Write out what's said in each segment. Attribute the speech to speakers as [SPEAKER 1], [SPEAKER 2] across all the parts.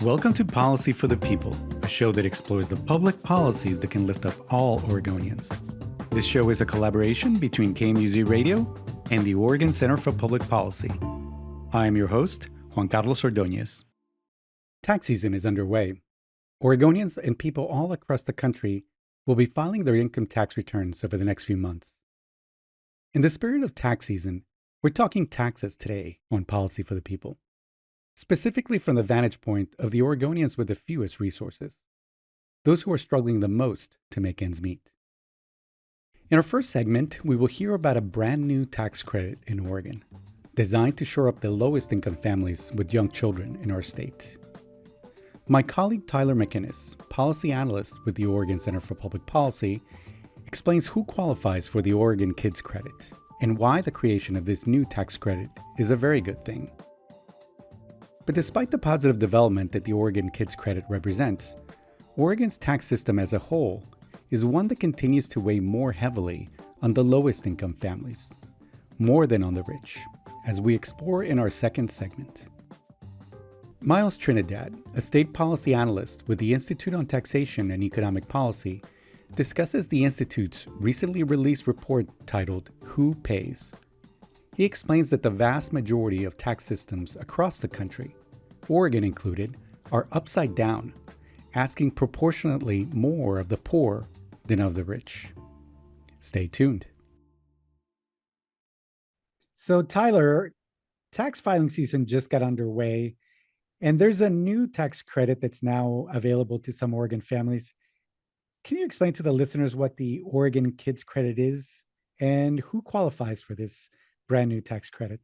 [SPEAKER 1] Welcome to Policy for the People, a show that explores the public policies that can lift up all Oregonians. This show is a collaboration between KMUZ Radio and the Oregon Center for Public Policy. I am your host, Juan Carlos Ordóñez. Tax season is underway. Oregonians and people all across the country will be filing their income tax returns over the next few months. In the spirit of tax season, we're talking taxes today on Policy for the People, specifically from the vantage point of the Oregonians with the fewest resources, those who are struggling the most to make ends meet. In our first segment, we will hear about a brand new tax credit in Oregon, designed to shore up the lowest income families with young children in our state. My colleague Tyler Mac Innis, policy analyst with the Oregon Center for Public Policy, explains who qualifies for the Oregon Kids Credit and why the creation of this new tax credit is a very good thing. But despite the positive development that the Oregon Kids Credit represents, Oregon's tax system as a whole is one that continues to weigh more heavily on the lowest income families, more than on the rich, as we explore in our second segment. Miles Trinidad, a state policy analyst with the Institute on Taxation and Economic Policy, discusses the Institute's recently released report titled Who Pays? He explains that the vast majority of tax systems across the country, Oregon included, are upside down, asking proportionately more of the poor than of the rich. Stay tuned. So, Tyler, tax filing season just got underway, and there's a new tax credit that's now available to some Oregon families. Can you explain to the listeners what the Oregon Kids Credit is and who qualifies for this brand new tax credit?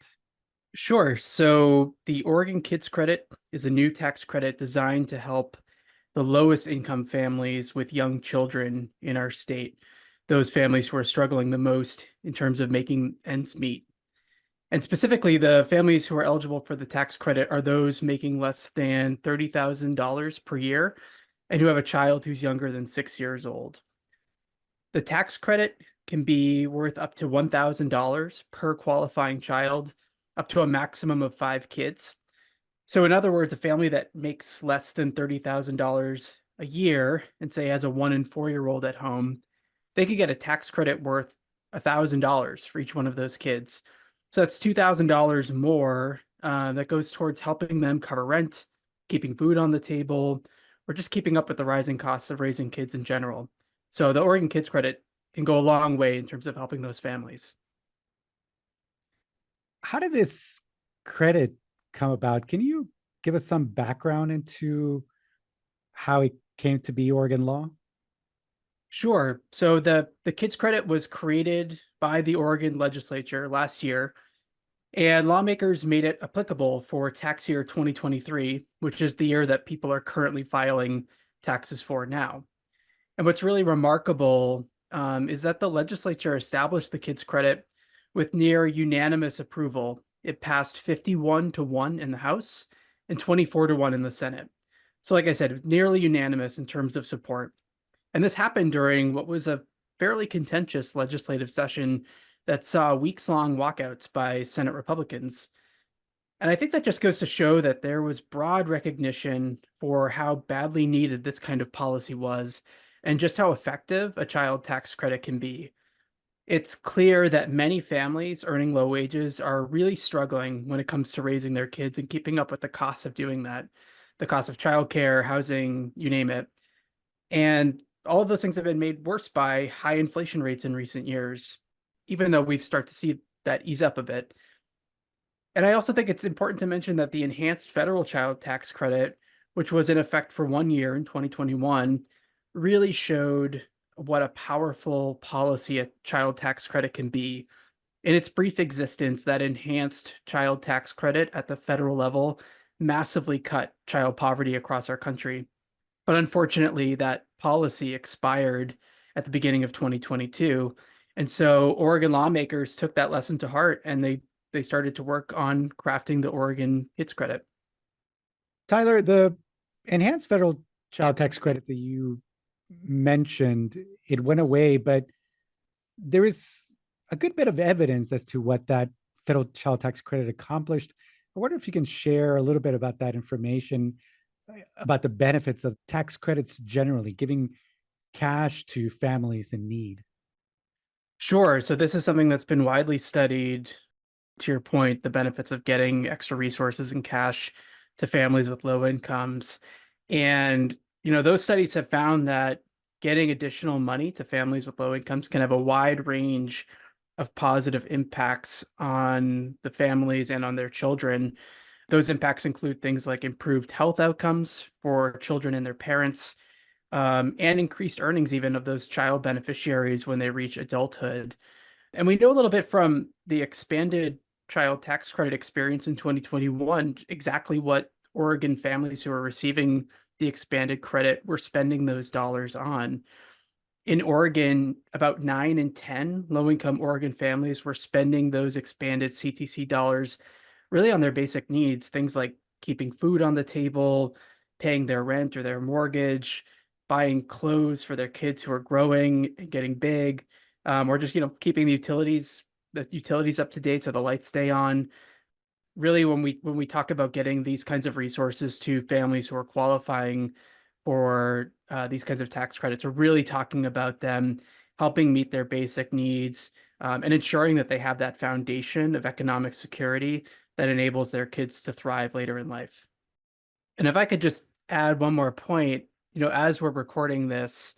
[SPEAKER 2] Sure. So the Oregon Kids Credit is a new tax credit designed to help the lowest income families with young children in our state, those families who are struggling the most in terms of making ends meet. And specifically, the families who are eligible for the tax credit are those making less than $30,000 per year and who have a child who's younger than 6 years old. The tax credit can be worth up to $1,000 per qualifying child, up to a maximum of 5 kids. So in other words, a family that makes less than $30,000 a year and say has a 1 and 4-year-old at home, they could get a tax credit worth $1,000 for each one of those kids. So that's $2,000 more that goes towards helping them cover rent, keeping food on the table, or just keeping up with the rising costs of raising kids in general. So the Oregon Kids Credit can go a long way in terms of helping those families.
[SPEAKER 1] How did this credit come about? Can you give us some background into how it came to be Oregon law?
[SPEAKER 2] Sure. So the Kids Credit was created by the Oregon legislature last year, and lawmakers made it applicable for tax year 2023, which is the year that people are currently filing taxes for now. And what's really remarkable is that the legislature established the Kids Credit with near unanimous approval. It passed 51-1 in the House and 24-1 in the Senate. So like I said, it was nearly unanimous in terms of support. And this happened during what was a fairly contentious legislative session that saw weeks-long walkouts by Senate Republicans. And I think that just goes to show that there was broad recognition for how badly needed this kind of policy was and just how effective a child tax credit can be. It's clear that many families earning low wages are really struggling when it comes to raising their kids and keeping up with the costs of doing that, the cost of childcare, housing, you name it. And all of those things have been made worse by high inflation rates in recent years, even though we've started to see that ease up a bit. And I also think it's important to mention that the enhanced federal child tax credit, which was in effect for 1 year in 2021, really showed what a powerful policy a child tax credit can be. In its brief existence, that enhanced child tax credit at the federal level massively cut child poverty across our country. But unfortunately, that policy expired at the beginning of 2022. And so Oregon lawmakers took that lesson to heart, and they started to work on crafting the Oregon Kids Credit.
[SPEAKER 1] Tyler, the enhanced federal child tax credit that you mentioned, it went away, but there is a good bit of evidence as to what that federal child tax credit accomplished. I wonder if you can share a little bit about that information. about the benefits of tax credits generally, giving cash to families in need?
[SPEAKER 2] Sure. So this is something that's been widely studied. To your point, the benefits of getting extra resources and cash to families with low incomes. And, those studies have found that getting additional money to families with low incomes can have a wide range of positive impacts on the families and on their children. Those impacts include things like improved health outcomes for children and their parents, and increased earnings even of those child beneficiaries when they reach adulthood. And we know a little bit from the expanded child tax credit experience in 2021 exactly what Oregon families who are receiving the expanded credit were spending those dollars on. In Oregon, about 9 in 10 low income Oregon families were spending those expanded CTC dollars really on their basic needs, things like keeping food on the table, paying their rent or their mortgage, buying clothes for their kids who are growing and getting big, or just keeping the utilities up to date so the lights stay on. Really, when we talk about getting these kinds of resources to families who are qualifying for these kinds of tax credits, we're really talking about them helping meet their basic needs, and ensuring that they have that foundation of economic security that enables their kids to thrive later in life. And if I could just add one more point, as we're recording this,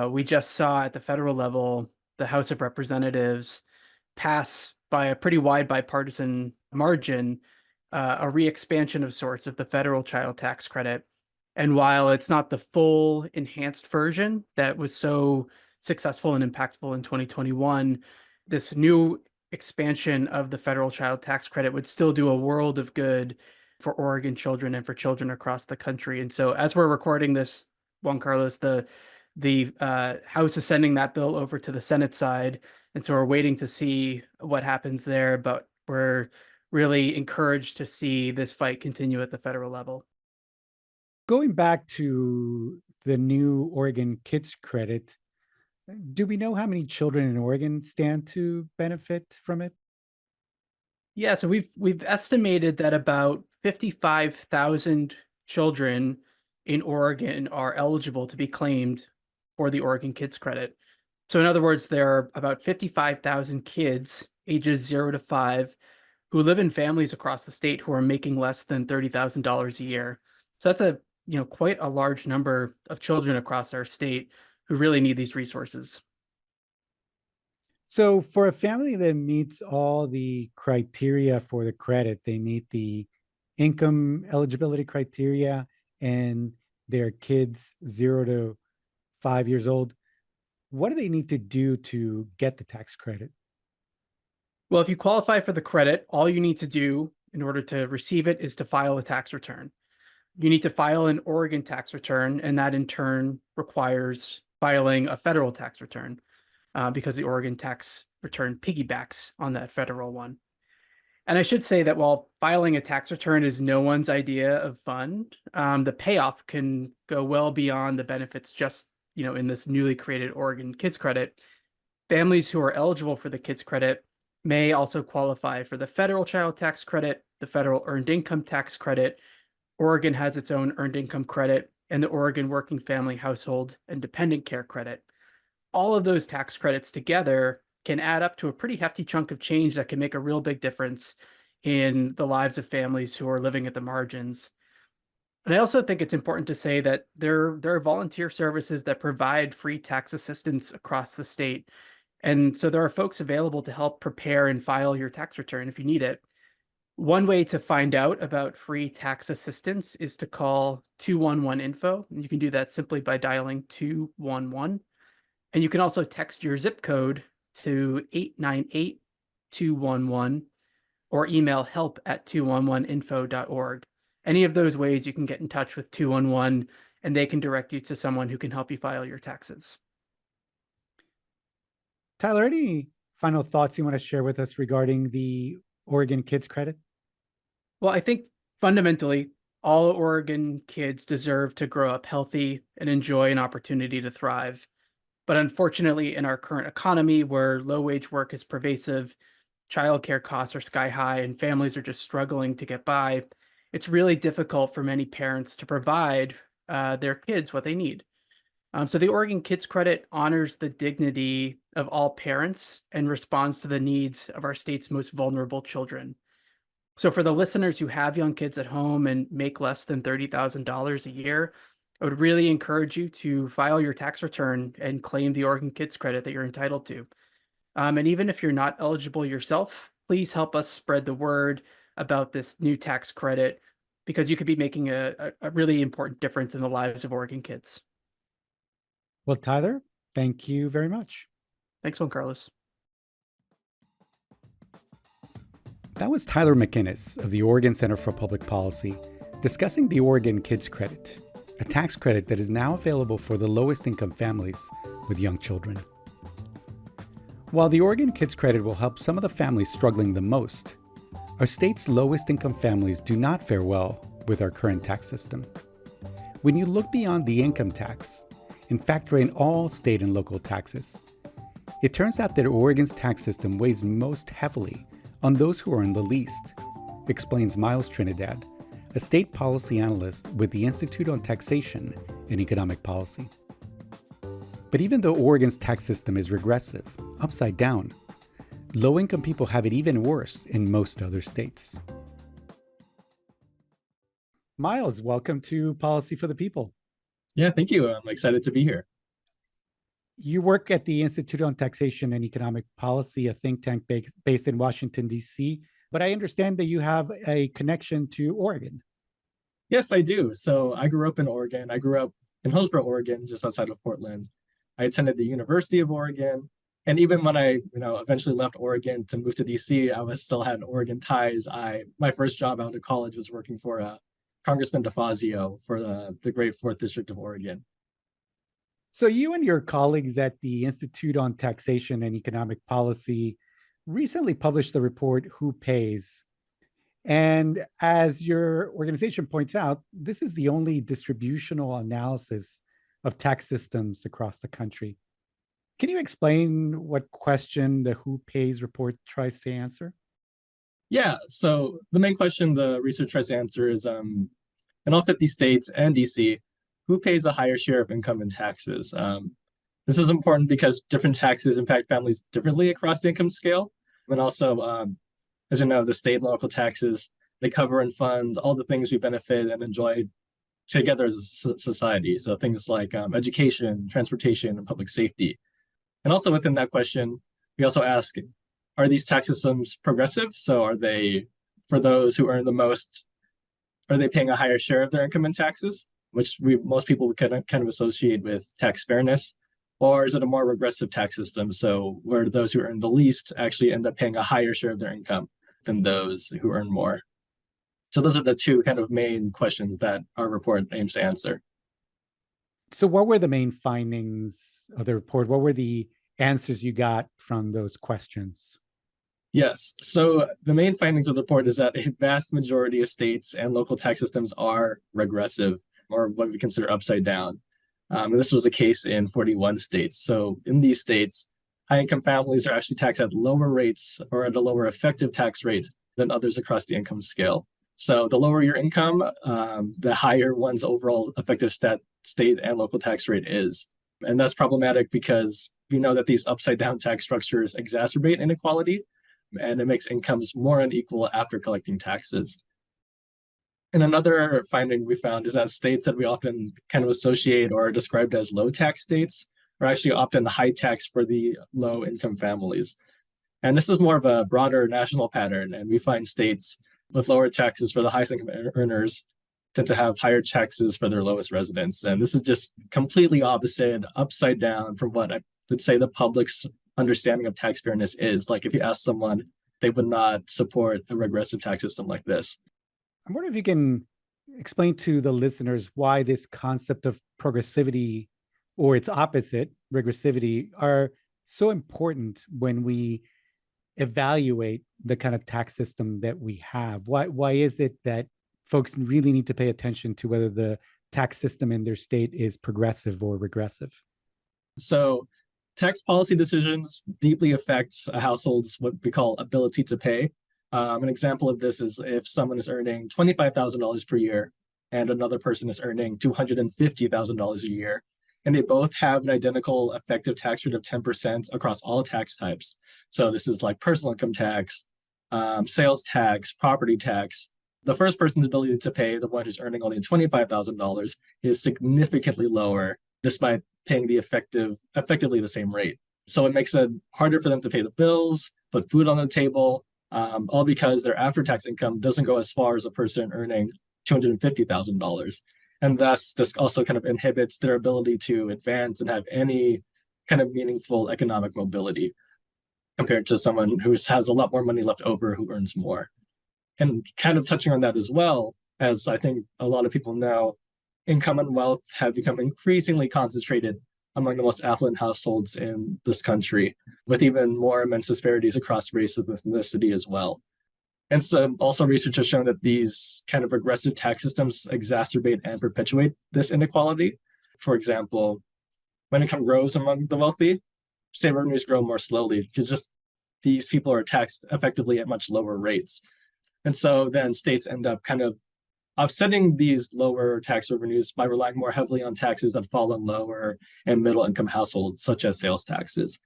[SPEAKER 2] we just saw at the federal level the House of Representatives pass by a pretty wide bipartisan margin a re-expansion of sorts of the federal child tax credit. And while it's not the full enhanced version that was so successful and impactful in 2021, this new expansion of the federal child tax credit would still do a world of good for Oregon children and for children across the country. And so as we're recording this, Juan Carlos, the House is sending that bill over to the Senate side, and so we're waiting to see what happens there. But we're really encouraged to see this fight continue at the federal level.
[SPEAKER 1] Going back to the new Oregon Kids Credit, do we know how many children in Oregon stand to benefit from it?
[SPEAKER 2] Yeah, so we've estimated that about 55,000 children in Oregon are eligible to be claimed for the Oregon Kids Credit. So in other words, there are about 55,000 kids ages 0 to 5 who live in families across the state who are making less than $30,000 a year. So that's quite a large number of children across our state who really need these resources.
[SPEAKER 1] So, for a family that meets all the criteria for the credit, they meet the income eligibility criteria and their kids 0 to 5 years old, what do they need to do to get the tax credit?
[SPEAKER 2] Well, if you qualify for the credit, all you need to do in order to receive it is to file a tax return. You need to file an Oregon tax return, and that in turn requires filing a federal tax return, because the Oregon tax return piggybacks on that federal one. And I should say that while filing a tax return is no one's idea of fun, the payoff can go well beyond the benefits just, in this newly created Oregon Kids Credit. Families who are eligible for the Kids Credit may also qualify for the federal child tax credit, the federal earned income tax credit. Oregon has its own earned income credit, and the Oregon Working Family Household and Dependent Care Credit. All of those tax credits together can add up to a pretty hefty chunk of change that can make a real big difference in the lives of families who are living at the margins. And I also think it's important to say that there are volunteer services that provide free tax assistance across the state. And so there are folks available to help prepare and file your tax return if you need it. One way to find out about free tax assistance is to call 211 info. And you can do that simply by dialing 211. And you can also text your zip code to 898-211 or email help@211info.org. Any of those ways you can get in touch with 211 and they can direct you to someone who can help you file your taxes.
[SPEAKER 1] Tyler, any final thoughts you want to share with us regarding the Oregon Kids Credit?
[SPEAKER 2] Well, I think fundamentally, all Oregon kids deserve to grow up healthy and enjoy an opportunity to thrive. But unfortunately, in our current economy where low wage work is pervasive, childcare costs are sky high, and families are just struggling to get by, it's really difficult for many parents to provide their kids what they need. So the Oregon Kids Credit honors the dignity of all parents and responds to the needs of our state's most vulnerable children. So for the listeners who have young kids at home and make less than $30,000 a year, I would really encourage you to file your tax return and claim the Oregon Kids Credit that you're entitled to. And even if you're not eligible yourself, please help us spread the word about this new tax credit because you could be making a really important difference in the lives of Oregon kids.
[SPEAKER 1] Well, Tyler, thank you very much.
[SPEAKER 2] Thanks, Juan Carlos.
[SPEAKER 1] That was Tyler Mac Innis of the Oregon Center for Public Policy discussing the Oregon Kids Credit, a tax credit that is now available for the lowest income families with young children. While the Oregon Kids Credit will help some of the families struggling the most, our state's lowest income families do not fare well with our current tax system. When you look beyond the income tax and factor in all state and local taxes, it turns out that Oregon's tax system weighs most heavily on those who earn the least, explains Miles Trinidad, a state policy analyst with the Institute on Taxation and Economic Policy. But even though Oregon's tax system is regressive, upside down, low-income people have it even worse in most other states. Miles, welcome to Policy for the People.
[SPEAKER 3] Yeah, thank you. I'm excited to be here.
[SPEAKER 1] You work at the Institute on Taxation and Economic Policy, a think tank based in Washington, D.C., but I understand that you have a connection to Oregon.
[SPEAKER 3] Yes, I do. So I grew up in Oregon. I grew up in Hillsboro, Oregon, just outside of Portland. I attended the University of Oregon. And even when I, eventually left Oregon to move to DC, I still had Oregon ties. My first job out of college was working for Congressman DeFazio for the great 4th District of Oregon.
[SPEAKER 1] So you and your colleagues at the Institute on Taxation and Economic Policy recently published the report, Who Pays? And as your organization points out, this is the only distributional analysis of tax systems across the country. Can you explain what question the Who Pays report tries to answer?
[SPEAKER 3] Yeah, so the main question the research tries to answer is, in all 50 states and DC, who pays a higher share of income and taxes? This is important because different taxes impact families differently across the income scale. And also, as you know, the state and local taxes, they cover and fund all the things we benefit and enjoy together as a society. So things like education, transportation, and public safety. And also within that question, we also ask, are these tax systems progressive? So are they, for those who earn the most, are they paying a higher share of their income in taxes, which most people would kind of associate with tax fairness? Or is it a more regressive tax system? So where those who earn the least actually end up paying a higher share of their income than those who earn more? So those are the two kind of main questions that our report aims to answer.
[SPEAKER 1] So what were the main findings of the report? What were the answers you got from those questions?
[SPEAKER 3] Yes. So the main findings of the report is that a vast majority of states and local tax systems are regressive, or what we consider upside down. And this was the case in 41 states. So in these states, high-income families are actually taxed at lower rates or at a lower effective tax rate than others across the income scale. So the lower your income, the higher one's overall effective state and local tax rate is. And that's problematic because we know that these upside-down tax structures exacerbate inequality, and it makes incomes more unequal after collecting taxes. And another finding we found is that states that we often kind of associate or are described as low tax states are actually often high tax for the low income families. And this is more of a broader national pattern. And we find states with lower taxes for the highest income earners tend to have higher taxes for their lowest residents. And this is just completely opposite, upside down from what I would say the public's understanding of tax fairness is. Like if you ask someone, they would not support a regressive tax system like this.
[SPEAKER 1] I wonder if you can explain to the listeners why this concept of progressivity or its opposite, regressivity, are so important when we evaluate the kind of tax system that we have. Why is it that folks really need to pay attention to whether the tax system in their state is progressive or regressive?
[SPEAKER 3] So tax policy decisions deeply affect a household's what we call ability to pay. An example of this is if someone is earning $25,000 per year and another person is earning $250,000 a year, and they both have an identical effective tax rate of 10% across all tax types. So this is like personal income tax, sales tax, property tax. The first person's ability to pay, the one who's earning only $25,000, is significantly lower despite paying the effectively the same rate. So it makes it harder for them to pay the bills, put food on the table, all because their after-tax income doesn't go as far as a person earning $250,000. And thus, this also kind of inhibits their ability to advance and have any kind of meaningful economic mobility compared to someone who has a lot more money left over who earns more. And kind of touching on that as well, as I think a lot of people know, income and wealth have become increasingly concentrated among the most affluent households in this country, with even more immense disparities across race and ethnicity as well. And so also research has shown that these kind of regressive tax systems exacerbate and perpetuate this inequality. For example, when income grows among the wealthy, state revenues grow more slowly because just these people are taxed effectively at much lower rates. And so then states end up kind of offsetting these lower tax revenues by relying more heavily on taxes that fall on lower and middle income households, such as sales taxes.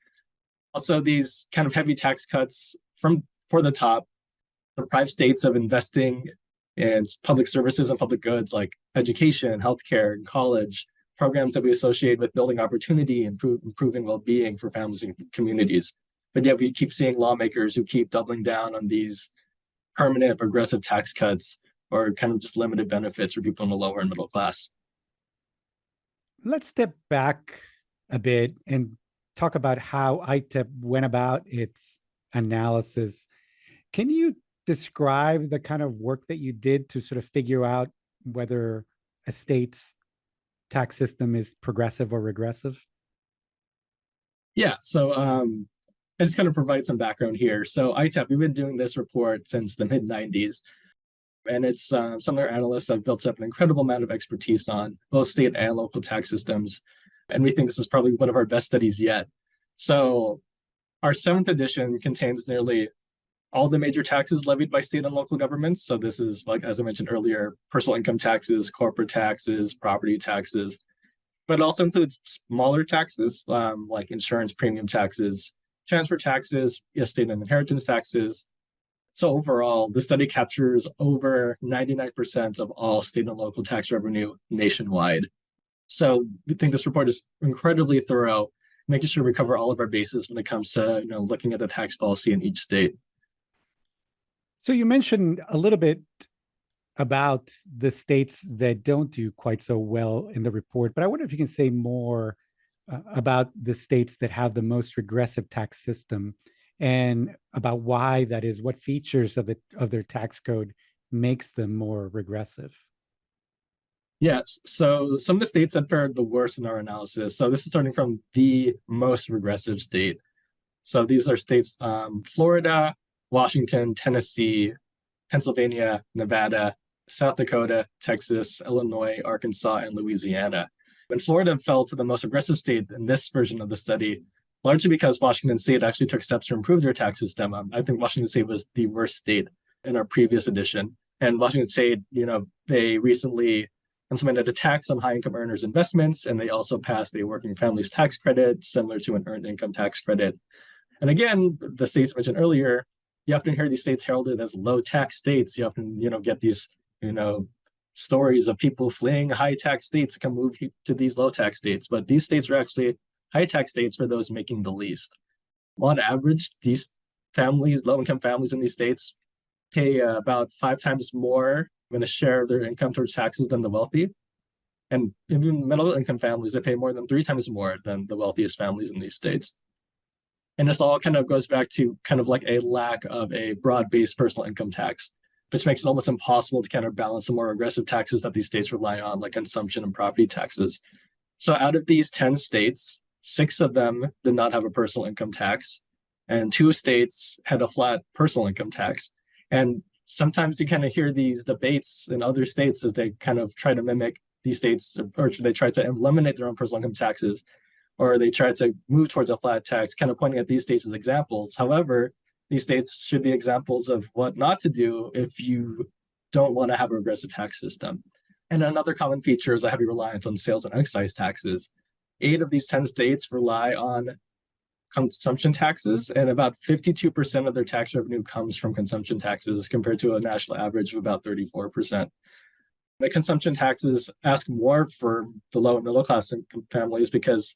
[SPEAKER 3] Also, these kind of heavy tax cuts for the top deprive states of investing in public services and public goods like education, healthcare, and college, programs that we associate with building opportunity and improving well-being for families and communities. But yet we keep seeing lawmakers who keep doubling down on these permanent progressive tax cuts or kind of just limited benefits for people in the lower and middle class.
[SPEAKER 1] Let's step back a bit and talk about how ITEP went about its analysis. Can you describe the kind of work that you did to sort of figure out whether a state's tax system is progressive or regressive?
[SPEAKER 3] Yeah, so I just kind of provide some background here. So ITEP, we've been doing this report since the mid-90s. And it's some of our analysts have built up an incredible amount of expertise on both state and local tax systems. And we think this is probably one of our best studies yet. So our 7th edition contains nearly all the major taxes levied by state and local governments. So this is, like, as I mentioned earlier, personal income taxes, corporate taxes, property taxes, but it also includes smaller taxes like insurance premium taxes, transfer taxes, estate and inheritance taxes. So overall, the study captures over 99% of all state and local tax revenue nationwide. So we think this report is incredibly thorough, making sure we cover all of our bases when it comes to looking at the tax policy in each state.
[SPEAKER 1] So you mentioned a little bit about the states that don't do quite so well in the report, but I wonder if you can say more about the states that have the most regressive tax system and about why that is, what features of their tax code makes them more regressive.
[SPEAKER 3] Yes, so some of the states that fared the worst in our analysis. So this is starting from the most regressive state. So these are states, Florida, Washington, Tennessee, Pennsylvania, Nevada, South Dakota, Texas, Illinois, Arkansas, and Louisiana. And Florida fell to the most aggressive state in this version of the study, largely because Washington State actually took steps to improve their tax system. I think Washington State was the worst state in our previous edition. And Washington State, they recently implemented a tax on high-income earners' investments, and they also passed a working families tax credit, similar to an earned income tax credit. And again, the states mentioned earlier, you often hear these states heralded as low-tax states. You often, get these, stories of people fleeing high-tax states to come move to these low-tax states. But these states are actually high-tax states for those making the least. On average, these families, low-income families in these states, pay about 5 times more in a share of their income towards taxes than the wealthy. And even middle-income families, they pay more than 3 times more than the wealthiest families in these states. And this all kind of goes back to kind of like a lack of a broad-based personal income tax, which makes it almost impossible to kind of balance the more aggressive taxes that these states rely on, like consumption and property taxes. So out of these 10 states, 6 of them did not have a personal income tax, and 2 states had a flat personal income tax. And sometimes you kind of hear these debates in other states as they kind of try to mimic these states, or they try to eliminate their own personal income taxes, or they try to move towards a flat tax, kind of pointing at these states as examples. However, these states should be examples of what not to do if you don't want to have a regressive tax system. And another common feature is a heavy reliance on sales and excise taxes. 8 of these 10 states rely on consumption taxes, and about 52% of their tax revenue comes from consumption taxes compared to a national average of about 34%. The consumption taxes ask more for the low and middle class income families because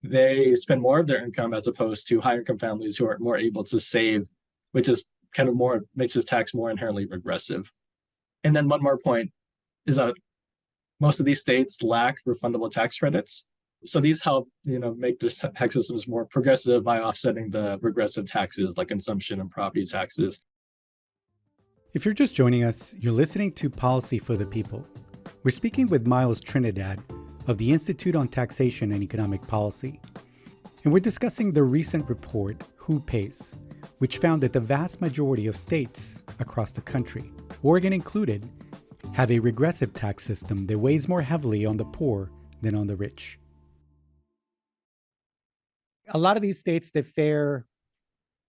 [SPEAKER 3] they spend more of their income as opposed to higher income families who are more able to save, which is kind of more makes this tax more inherently regressive. And then one more point is that most of these states lack refundable tax credits. So these help, make their tax systems more progressive by offsetting the regressive taxes like consumption and property taxes.
[SPEAKER 1] If you're just joining us, you're listening to Policy for the People. We're speaking with Miles Trinidad of the Institute on Taxation and Economic Policy. And we're discussing the recent report, Who Pays?, which found that the vast majority of states across the country, Oregon included, have a regressive tax system that weighs more heavily on the poor than on the rich. A lot of these states that fare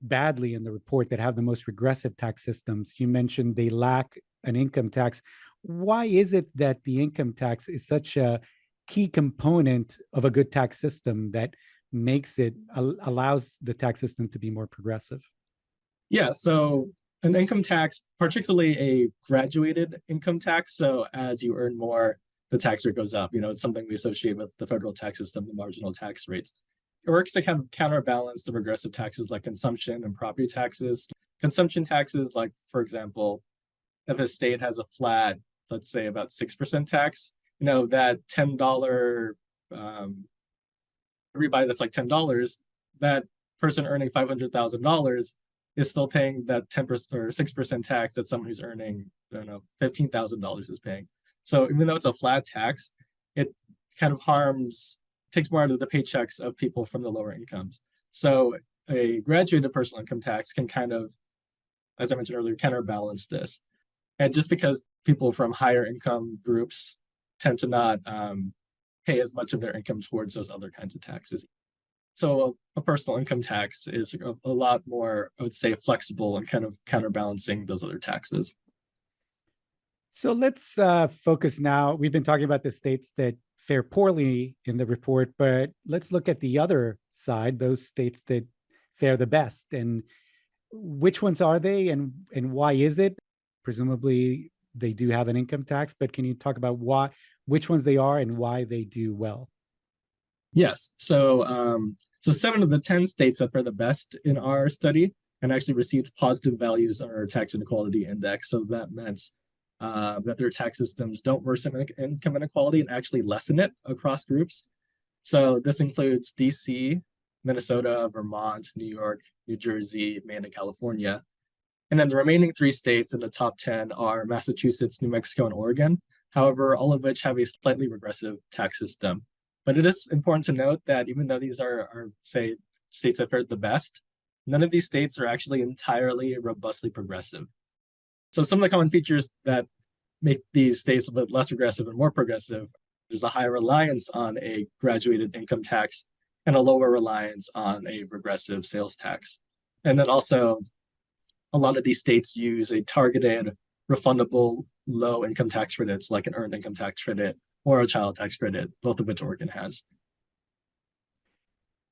[SPEAKER 1] badly in the report that have the most regressive tax systems, you mentioned they lack an income tax. Why is it that the income tax is such a key component of a good tax system that makes it, allows the tax system to be more progressive?
[SPEAKER 3] Yeah, so an income tax, particularly a graduated income tax, so as you earn more, the tax rate goes up. It's something we associate with the federal tax system, the marginal tax rates. It works to kind of counterbalance the regressive taxes like consumption and property taxes. Consumption taxes, like, for example, if a state has a flat, let's say about 6% tax, that $10, everybody that's like $10, that person earning $500,000 is still paying that 10% or 6% tax that someone who's earning, $15,000 is paying. So even though it's a flat tax, it kind of takes more out of the paychecks of people from the lower incomes. So a graduated personal income tax can kind of, as I mentioned earlier, counterbalance this. And just because people from higher income groups tend to not pay as much of their income towards those other kinds of taxes. So a personal income tax is a lot more, I would say, flexible and kind of counterbalancing those other taxes.
[SPEAKER 1] So let's focus now. We've been talking about the states that fare poorly in the report, but let's look at the other side, those states that fare the best. And which ones are they and why is it? Presumably they do have an income tax, but can you talk about which ones they are and why they do well?
[SPEAKER 3] Yes. So 7 of the 10 states that fare the best in our study and actually received positive values on our tax inequality index. So that meant that their tax systems don't worsen income inequality and actually lessen it across groups. So this includes DC, Minnesota, Vermont, New York, New Jersey, Maine, and California. And then the remaining 3 states in the top 10 are Massachusetts, New Mexico, and Oregon. However, all of which have a slightly regressive tax system. But it is important to note that even though these are say, states that fared the best, none of these states are actually entirely robustly progressive. So some of the common features that make these states a bit less regressive and more progressive, there's a higher reliance on a graduated income tax and a lower reliance on a regressive sales tax. And then also, a lot of these states use a targeted, refundable low income tax credits like an earned income tax credit or a child tax credit, both of which Oregon has.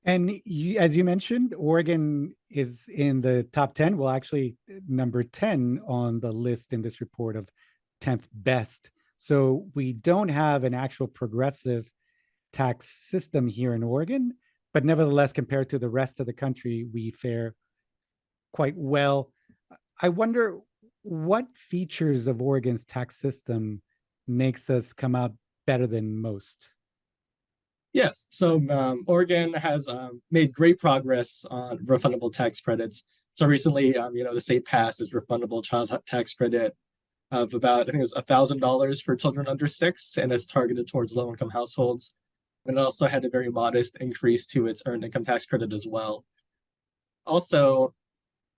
[SPEAKER 1] And as you mentioned, Oregon is in the top 10. Well, actually, number 10 on the list in this report of 10th best. So we don't have an actual progressive tax system here in Oregon, but nevertheless, compared to the rest of the country, we fare quite well. I wonder what features of Oregon's tax system makes us come out better than most.
[SPEAKER 3] Yes, so Oregon has made great progress on refundable tax credits. So recently, the state passed its refundable child tax credit of about, I think it was $1,000 for children under 6, and it's targeted towards low-income households. And it also had a very modest increase to its earned income tax credit as well. Also,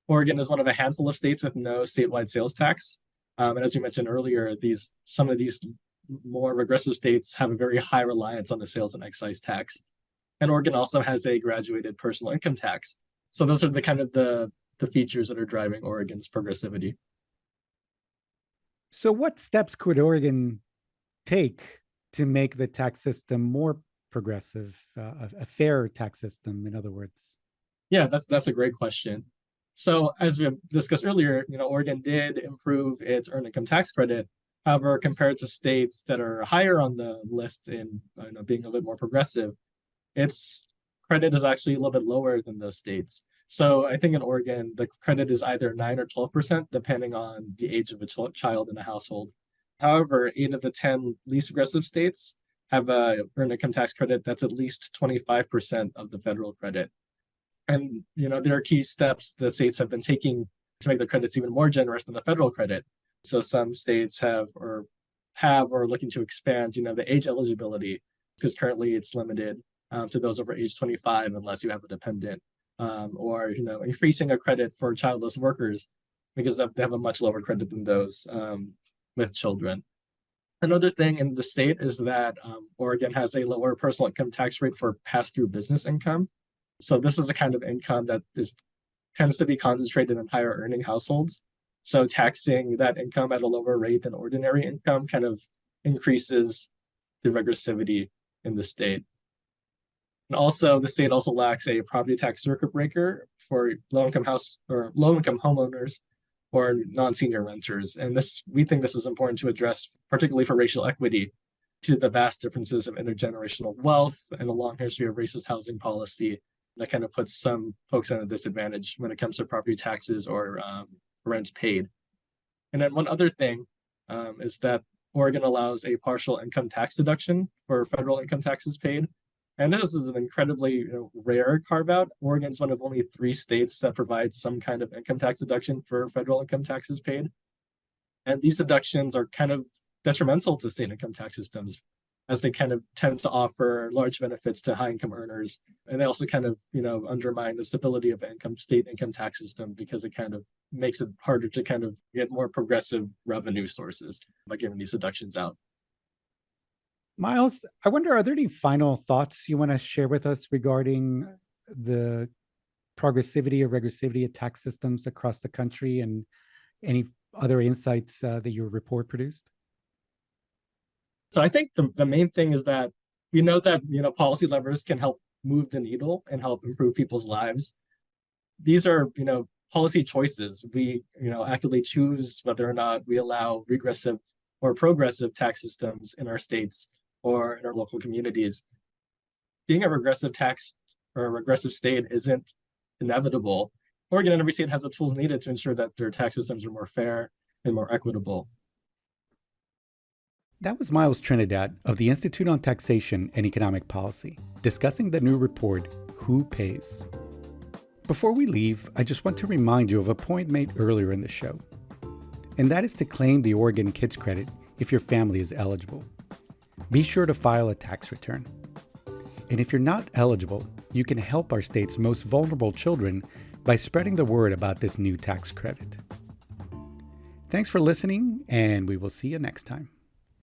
[SPEAKER 3] Oregon is one of a handful of states with no statewide sales tax. And as you mentioned earlier, some of these more regressive states have a very high reliance on the sales and excise tax. And Oregon also has a graduated personal income tax. So those are the kind of the the features that are driving Oregon's progressivity.
[SPEAKER 1] So, what steps could Oregon take to make the tax system more progressive, a fair tax system, in other words?
[SPEAKER 3] Yeah, that's a great question. So as we discussed earlier, Oregon did improve its earned income tax credit. However, compared to states that are higher on the list in being a bit more progressive, its credit is actually a little bit lower than those states. So I think in Oregon, the credit is either 9 or 12%, depending on the age of a child in a household. However, 8 of the 10 least progressive states have a earned income tax credit that's at least 25% of the federal credit. And there are key steps that states have been taking to make the credits even more generous than the federal credit. So some states have or are looking to expand, the age eligibility, because currently it's limited to those over age 25 unless you have a dependent, or increasing a credit for childless workers because they have a much lower credit than those with children. Another thing in the state is that Oregon has a lower personal income tax rate for pass-through business income. So this is a kind of income that tends to be concentrated in higher earning households. So taxing that income at a lower rate than ordinary income kind of increases the regressivity in the state. And also, the state also lacks a property tax circuit breaker for low-income homeowners or non-senior renters. And we think this is important to address, particularly for racial equity, to the vast differences of intergenerational wealth and a long history of racist housing policy that kind of puts some folks at a disadvantage when it comes to property taxes or rents paid. And then one other thing is that Oregon allows a partial income tax deduction for federal income taxes paid. And this is an incredibly rare carve-out. Oregon's one of only 3 states that provides some kind of income tax deduction for federal income taxes paid. And these deductions are kind of detrimental to state income tax systems, as they kind of tend to offer large benefits to high income earners. And they also kind of, undermine the stability of state income tax system, because it kind of makes it harder to kind of get more progressive revenue sources by giving these deductions out.
[SPEAKER 1] Miles, I wonder, are there any final thoughts you want to share with us regarding the progressivity or regressivity of tax systems across the country, and any other insights that your report produced?
[SPEAKER 3] So I think the main thing is that we know that policy levers can help move the needle and help improve people's lives. These are policy choices. We actively choose whether or not we allow regressive or progressive tax systems in our states or in our local communities. Being a regressive tax or a regressive state isn't inevitable. Oregon and every state has the tools needed to ensure that their tax systems are more fair and more equitable.
[SPEAKER 1] That was Miles Trinidad of the Institute on Taxation and Economic Policy, discussing the new report, Who Pays? Before we leave, I just want to remind you of a point made earlier in the show, and that is to claim the Oregon Kids Credit if your family is eligible. Be sure to file a tax return. And if you're not eligible, you can help our state's most vulnerable children by spreading the word about this new tax credit. Thanks for listening, and we will see you next time.